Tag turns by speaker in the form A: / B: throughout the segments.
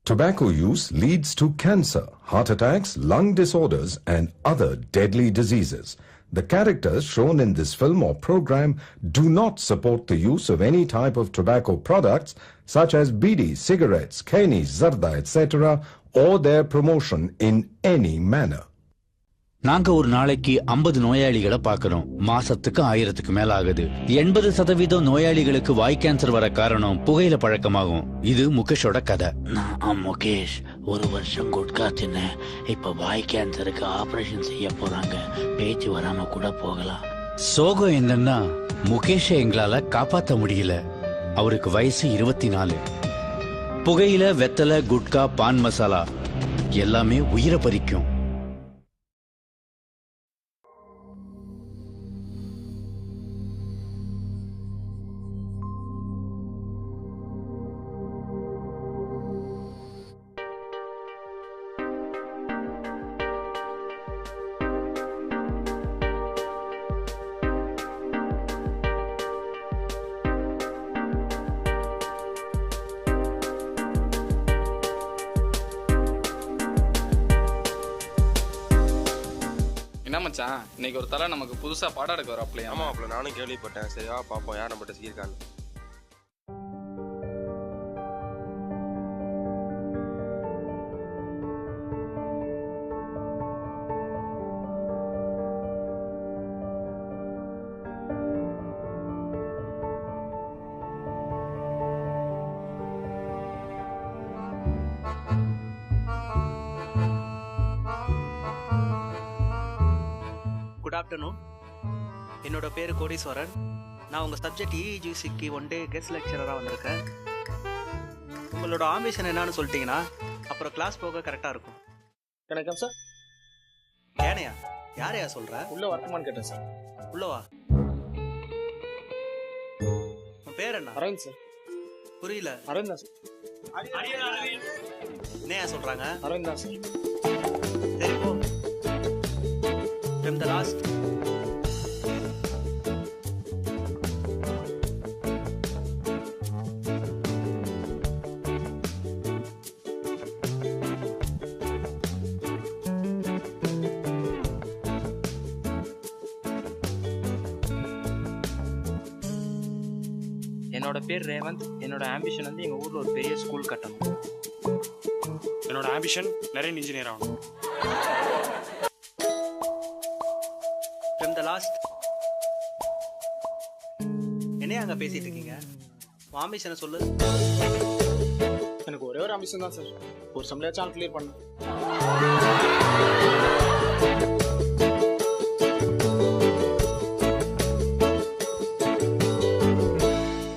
A: Tobacco use leads to cancer, heart attacks, lung disorders, and other deadly diseases. The characters shown in this film or program do not support the use of any type of tobacco products such as bidi, cigarettes, keni, zarda, etc. or their promotion in any manner.
B: நாங்க ஒரு நாளைக்கு 50 நோயாளிகளை பார்க்கிறோம். மாசத்துக்கு 1000க்கு மேல ஆகுது. 80% நோயாளிகளுக்கு வாய் cancer வர காரணம் புகையில பழக்கமாகும். இது முகேஷோட கதை.
C: நான் முகேஷ் ஒரு வருஷம் குட்கா தின்னேன். இப்ப வாய் கேன்சருக்கு ஆபரேஷன் செய்ய போறாங்க. பேச்சு வராம கூட போகலாம்.
B: சோகம் என்னன்னா முகேஷை எங்களால காப்பாற்ற முடியல. அவருக்கு வயசு 24. புகையில, வெத்தலை, குட்கா, பான் மசாலா எல்லாமே உயிரை பறிக்கும்.
D: என்ன மச்சான், இன்னைக்கு ஒரு தலை நமக்கு புதுசா பாடம் எடுக்க வர அப்படியே.
E: ஆமா அப்பல நானும் கேள்விப்பட்டேன். சரியா பாப்போம் யார் நம்மகிட்ட சிக்கிருக்கான்னு.
F: Good afternoon. என்னோட பேர் கோடீஸ்வரன். நான் உங்கள் சப்ஜெக்ட் இஜிசிக்கு ஒன் டே கெஸ்ட் லெக்சரராக வந்திருக்கேன். உங்களோட ஆம்பிஷன் என்னன்னு சொல்லிட்டீங்கன்னா அப்புறம் கிளாஸ் போக கரெக்டாக இருக்கும்.
E: வணக்கம் சார்.
F: ஏனையா யாரையா சொல்கிற?
E: உள்ள வரட்டுமான்னு கேட்டேன் சார்.
F: உள்ளவா. உன் பேர் என்ன?
E: அரவிந்த் சார்.
F: புரியல.
E: அரவிந்த் தான் சார்.
F: என்னையா சொல்கிறாங்க?
E: அரவிந்த் தான் சார்.
F: சரி போ. From the last.
G: என்னோட பேர் ரேவந்த். என்னோட ஆம்பிஷன் வந்து எங்கள் ஊரில் ஒரு பெரிய ஸ்கூல் கட்டணும்.
H: என்னோட ஆம்பிஷன் நிறைய இன்ஜினியர் ஆகணும்.
F: From the last. என்னையா அங்கே பேசிட்டு இருக்கீங்க? ஆம்பிஷனை சொல்லு.
E: எனக்கு ஒரே ஒரு ஆம்பிஷன் தான் சார். ஒரு சம்பளம் கிளியர் பண்ண.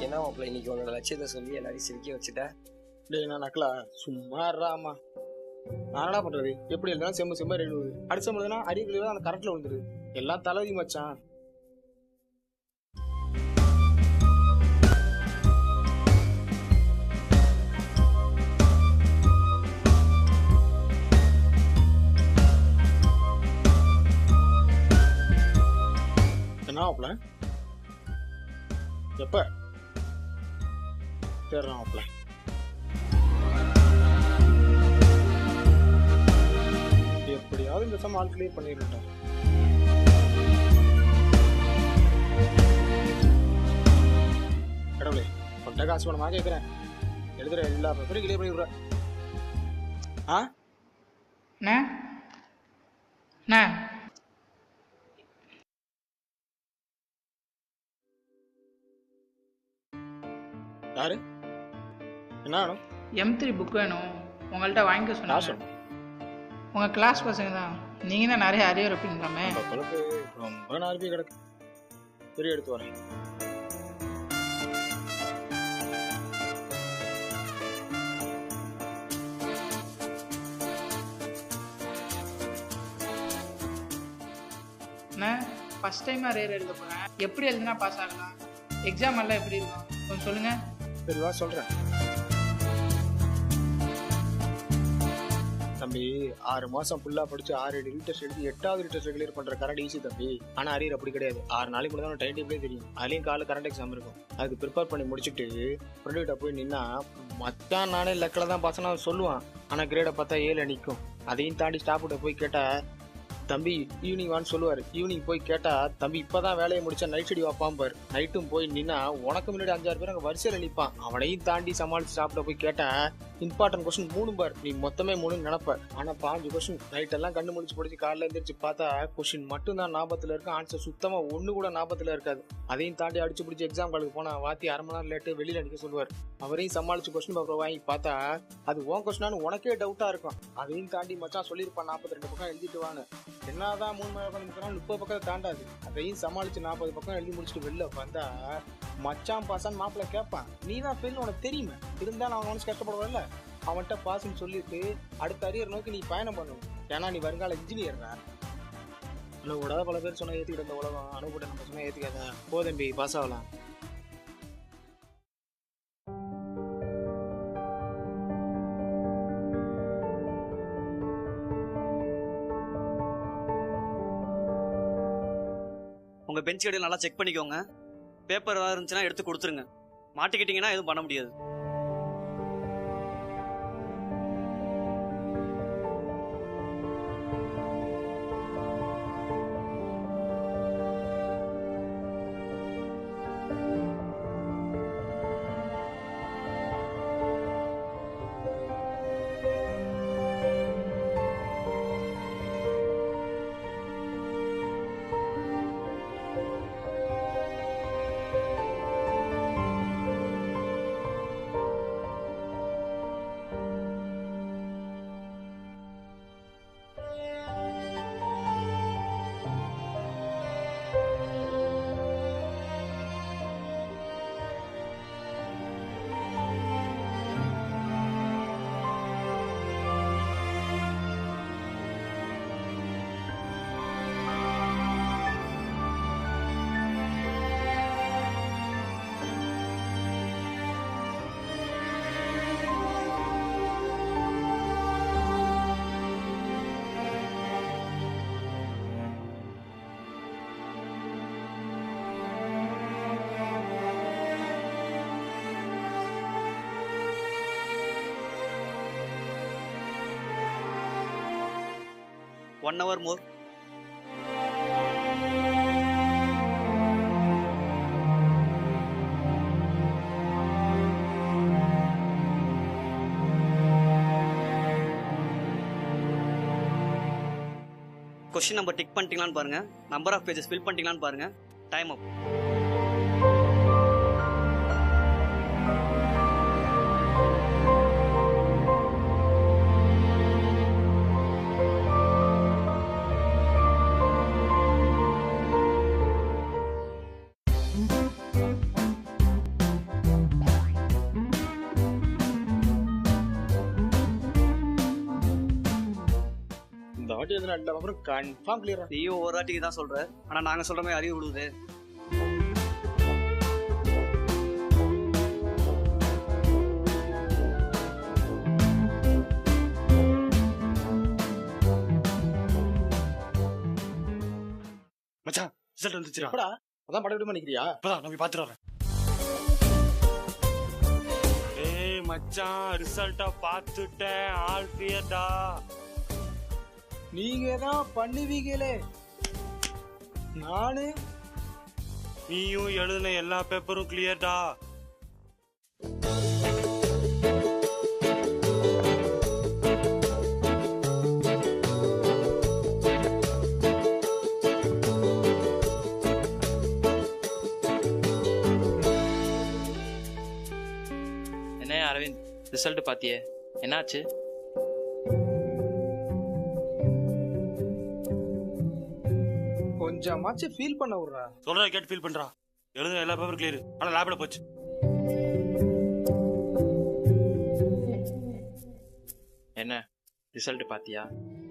I: என்ன மாப்பிள்ள இன்னைக்கு உன்னோட லட்சியத்தை சொல்லி எல்லாரையும் சிரிக்க வச்சுட்ட?
E: டேய் நான் நக்கலா சும்மா இருறாமா. நான் என்ன பண்றது? எப்படி எழுதுனா செம்ம எழுதுது. அடிச்ச முடியுதுன்னா அடிக்கடி அந்த கரண்ட்ல விழுந்துருது. எல்லாம் தலைவி மச்சான். என்ன மாப்பிள்ள? எப்ப தேர்றான் மாப்பிள்ள? எப்படியாவது இந்த சம் ஆல் கிளியர் பண்ணிருட்டேன். கடவுளே கொண்ட காசு பணமா கேட்குறேன். எழுதுற எல்லா பேப்பரையும் கிளியர் பண்ணி விடுறேன். யாரு? என்ன வேணும்?
J: M3 புக் வேணும். உங்கள்கிட்ட வாங்கிக்க சொன்னாங்க. உங்கள் கிளாஸ் பசங்க தான். நீங்கள் தான் நிறைய அரியர் வைப்பீங்களாமே.
E: ரொம்ப நார்பி கிடக்கு. சரி எடுத்து வரேன்.
J: நான் ஃபஸ்ட் டைம் அரியர் எழுத போகிறேன். எப்படி எழுதுனா பாஸ் ஆகலாம்? எக்ஸாம் எல்லாம் எப்படி இருக்கும் கொஞ்சம் சொல்லுங்கள்.
E: சரிவா சொல்கிறேன். தம்பி 6 மாசம் ஃபுல்லா படிச்சு 6-7 ரீடெஸ்ட் எழுதி 8வது ரீடெஸ்ட் கிளியர் பண்ற கரண்ட் ஈஸி தம்பி. ஆனா அரியர் அப்படி கிடையாது. 6 நாளைக்கு முன்னாடி டைம் டேபிளே தெரியும். அதுலயும் காலைல கரண்ட் எக்ஸாம் இருக்கும். அதுக்கு ப்ரிப்பேர் பண்ணி முடிச்சுட்டு ஃப்ரெண்டு கிட்ட போய் நின்னா மச்சான் நானே லெக்கில் தான் பாசனா சொல்லுவான். ஆனா கிரேடை பார்த்தா 7 நிற்கும். அதையும் தாண்டி ஸ்டாஃப் கிட்ட போய் கேட்டா தம்பி ஈவினிங் வான்னு சொல்லுவாரு. ஈவினிங் போய் கேட்டா தம்பி இப்பதான் வேலையை முடிச்சா நைட் ஸ்டடி வாப்பான் பாரு. நைட்டும் போய் நின்னா உனக்கு முன்னாடி 5-6 பேர் அங்கே வரிசையில நிற்பான். அவனையும் தாண்டி சமாளிச்சு சாப்பிட போய் கேட்டா இம்பார்ட்டன்ட் கொஸ்டின் 3 பார். நீ மொத்தமே 3 நினைப்ப. ஆனா 5 கொஸ்டின் நைட் எல்லாம் கண்டு முடிச்சு படிச்சு காலைல எழுந்திரிச்சு பார்த்தா கொஸ்டின் மட்டும் தான் ஞாபகத்துல இருக்கு. ஆன்சர் சுத்தமா ஒண்ணு கூட ஞாபகத்துல இருக்காது. அதையும் தாண்டி அடிச்சு பிடிச்சி எக்ஸாம் காலுக்கு போனா வாத்தி 1/2 மணி நேரம் லேட்டு வெளியில நிக்க சொல்லுவார். அவரையும் சமாளிச்சு கொஸ்டின் பேப்பர் வாங்கி பார்த்தா அது உன் கொஸ்டினான்னு உனக்கே டவுட்டா இருக்கும். அதையும் தாண்டி மச்சான் சொல்லியிருப்பான் 42 பக்கம் எழுதிட்டு வான்னு. என்னதான் 3 மணி நேரம் 30 பக்கத்தை தாண்டாது. அதையும் சமாளிச்சு 40 பக்கம் எழுதி முடிச்சுட்டு வெளில வந்தா மச்சான் பாசான் மாப்பிள்ள கேட்பான். நீ தான் ஃபெயில் உனக்கு தெரியுமே, இருந்தாலும் அவன் மனசு கஷ்டப்படுவான்ல. அவன்கிட்ட பாஸ்ன்னு சொல்லிட்டு அடுத்த அரியர் நோக்கி நீ பயணம் பண்ணணும். ஏன்னா நீ வருங்கால இன்ஜினியர் தான். உலக பல பேர் சொன்னா ஏத்துக்கிட்ட இந்த உலகம் அனுப்பிட்ட நம்ம சொன்னா ஏத்துக்காத. போதம்பி பாஸ் ஆகலாம்.
F: உங்கள் பெஞ்ச் கடையில் நல்லா செக் பண்ணிக்கோங்க. பேப்பர் ஏதாவது இருந்துச்சுன்னா எடுத்து கொடுத்துருங்க. மாட்டிக்கிட்டீங்கன்னா எதுவும் பண்ண முடியாது. One hour more. Question number tick பண்ணிட்டீங்களான்னு பாருங்க. Number of pages fill பண்ணிட்டீங்களான்னு பாருங்க. Time up.
E: கன்ஃபார்ம் கிளியரா?
F: நீயும் ஒரு வாட்டிக்கு தான் சொல்ற, ஆனா நாங்க சொல்ற மாதிரி அறிவு விடுது.
H: மச்சான் ரிசல்ட் வந்துச்சுடா.
E: எப்படா? அதான் படம் விட்டு நிக்கிறியா?
H: இப்பதான் நான் போய் பாத்துட்டு வரேன். ஏய் மச்சான் ரிசல்ட்ட பாத்துட்டேன். ஆல் கிளியர்டா.
E: நீங்க தான் பண்ணுவீங்களே. நானு
H: நீயும் எழுதின எல்லா பேப்பரும் கிளியர்டா.
G: என்ன அரவிந்த், ரிசல்ட் பாத்தியே, என்னாச்சு?
E: கொஞ்சமாச்சு ஃபீல் பண்ண விடுறா.
H: சொல்றத கேட்டு ஃபீல் பண்றா. எழுதுன எல்லா பேப்பரும் கிளியர், ஆனா லேப்ல போச்சு.
G: என்ன ரிசல்ட் பாத்தியா?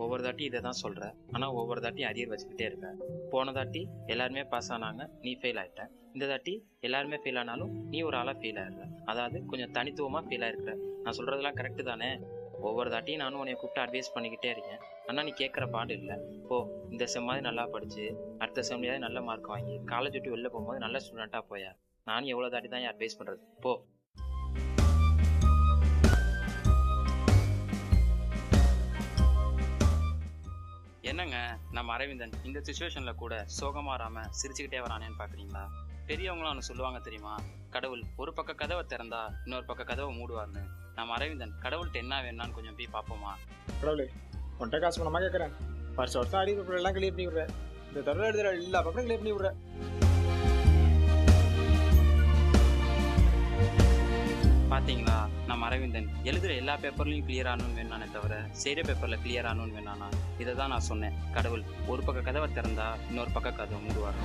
G: ஒவ்வொரு தாட்டி இதை தான் சொல்ற, ஆனா ஒவ்வொரு தாட்டி அரியர் வச்சுக்கிட்டே இருக்க. போன தாட்டி எல்லாருமே பாஸ் ஆனாங்க, நீ ஃபெயில் ஆயிட்ட. இந்த தாட்டி எல்லாருமே ஃபெயில் ஆனாலும் நீ ஒரு ஆளா ஃபெயில் ஆயிடுற. அதாவது கொஞ்சம் தனித்துவமா ஃபெயில் ஆயிருக்கிற. நான் சொல்றதெல்லாம் கரெக்டு தானே? ஒவ்வொரு தாட்டியும் நானும் உன்னை கூப்பிட்டு அட்வைஸ் பண்ணிக்கிட்டே இருக்கேன். ஆனால் நீ கேட்குற பாடு இல்லை. போ, இந்த செம்மாவது நல்லா படிச்சு அடுத்த செம்லையாவது நல்ல மார்க் வாங்கி காலேஜ் விட்டு வெளில போகும்போது நல்ல ஸ்டூடெண்ட்டாக போயா. நானும் எவ்வளோ தாட்டி தான் அட்வைஸ் பண்ணுறது. போ. என்னங்க நம்ம அரவிந்தன் இந்த சுச்சுவேஷனில் கூட சோகமாக வராமல் சிரிச்சுக்கிட்டே வரானேன்னு பார்க்குறீங்களா? பெரியவங்களும் ஒன்று சொல்லுவாங்க தெரியுமா, கடவுள் ஒரு பக்க கதவை திறந்தா இன்னொரு பக்க கதவை மூடுவார்னு. நம்ம அரவிந்தன் கடவுள்கிட்ட என்ன வேணான்னு கொஞ்சம் போய் பார்ப்போமா?
E: கடவுளே, உன்ட்ட காசு பணமாக கேட்குறேன். வருஷம் அடி பேப்பர் எல்லாம் கிளியர் பண்ணி விடுறேன். இந்த தடவை எழுதுற எல்லா பக்கம் கிளியர் பண்ணி விடுறேன்.
G: பார்த்தீங்களா, நம்ம அரவிந்தன் எழுதுகிற எல்லா பேப்பர்லையும் கிளியர் ஆகணும்னு வேணானே தவிர செய்கிற பேப்பரில் கிளியர் ஆகணும்னு வேணானா. இதை தான் நான் சொன்னேன், கடவுள் ஒரு பக்க கதவை திறந்தா இன்னொரு பக்க கதவை மூடுவார்.